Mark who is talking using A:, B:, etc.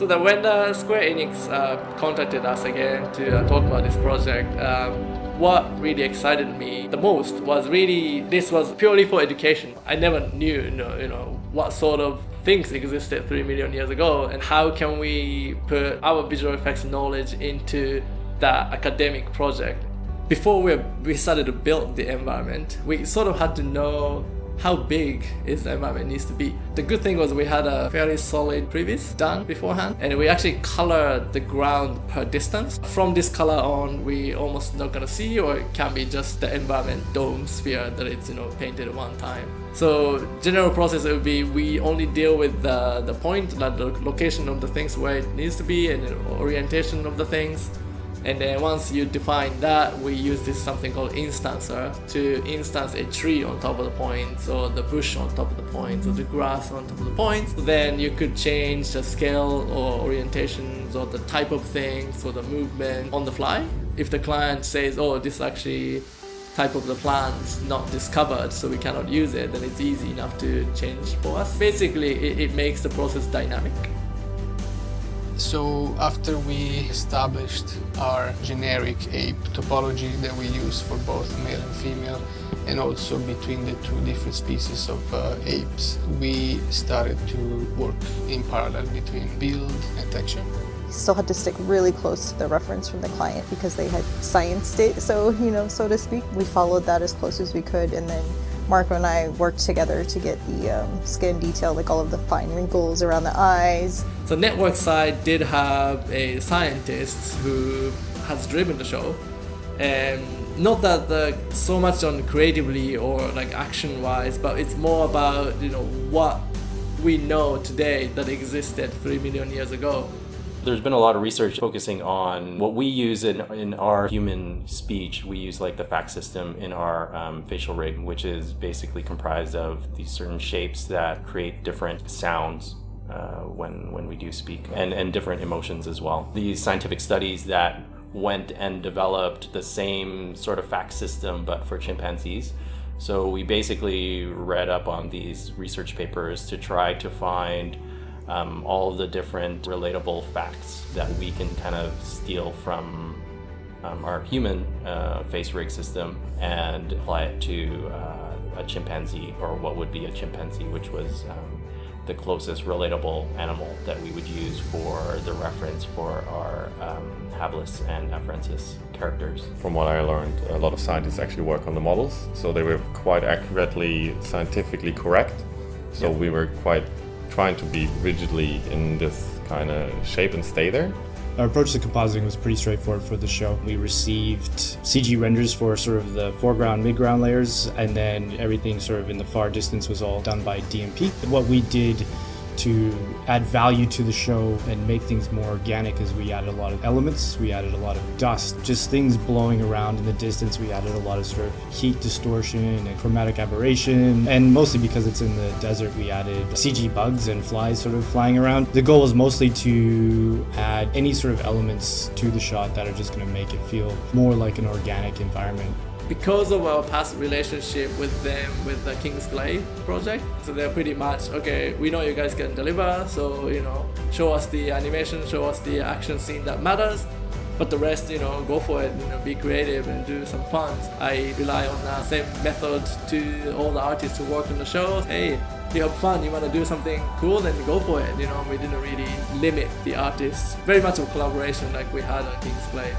A: that when Square Enix contacted us again to talk about this project, what really excited me the most was really this was purely for education. I never knew, what sort of things existed 3 million years ago, and how can we put our visual effects knowledge into that academic project. Before we started to build the environment, we sort of had to know how big is the environment needs to be. The good thing was we had a fairly solid previs done beforehand, and we actually colored the ground per distance. From this color on, we almost not gonna see, or it can be just the environment dome sphere that it's painted one time. So general process would be we only deal with the point, like the location of the things where it needs to be, and the orientation of the things. And then once you define that, we use this something called instancer to instance a tree on top of the points, or the bush on top of the points, or the grass on top of the points. Then you could change the scale or orientations or the type of things or the movement on the fly. If the client says, oh, this actually type of the plant's not discovered, so we cannot use it, then it's easy enough to change for us. Basically, it makes the process dynamic.
B: So after we established our generic ape topology that we use for both male and female, and also between the two different species of apes, we started to work in parallel between build and texture.
C: Still had to stick really close to the reference from the client because they had scienced it, so to speak. We followed that as close as we could, and then Marco and I worked together to get the skin detail, like all of the fine wrinkles around the eyes.
A: So network side did have a scientist who has driven the show, and not that so much on creatively or like action wise, but it's more about what we know today that existed 3 million years ago.
D: There's been a lot of research focusing on what we use in our human speech. We use like the FACS system in our facial rig, which is basically comprised of these certain shapes that create different sounds when we do speak, and different emotions as well. These scientific studies that went and developed the same sort of FACS system but for chimpanzees. So we basically read up on these research papers to try to find all of the different relatable facts that we can kind of steal from our human face rig system and apply it to a chimpanzee, or what would be a chimpanzee, which was the closest relatable animal that we would use for the reference for our hapless and afarensis characters.
E: From what I learned, a lot of scientists actually work on the models, so they were quite accurately scientifically correct. So we were quite trying to be rigidly in this kind of shape and stay there.
F: Our approach to compositing was pretty straightforward for the show. We received CG renders for sort of the foreground, midground layers, and then everything sort of in the far distance was all done by DMP. What we did to add value to the show and make things more organic is we added a lot of elements, we added a lot of dust, just things blowing around in the distance. We added a lot of sort of heat distortion and chromatic aberration, and mostly because it's in the desert, we added CG bugs and flies sort of flying around. The goal is mostly to add any sort of elements to the shot that are just going to make it feel more like an organic environment.
A: Because of our past relationship with them, with the King's Glaive project, so they're pretty much, okay, we know you guys can deliver, so show us the animation, show us the action scene that matters, but the rest, go for it, be creative and do some fun. I rely on the same method to all the artists who work on the show. Hey, you have fun, you want to do something cool, then go for it. We didn't really limit the artists. Very much of collaboration like we had on King's Glaive.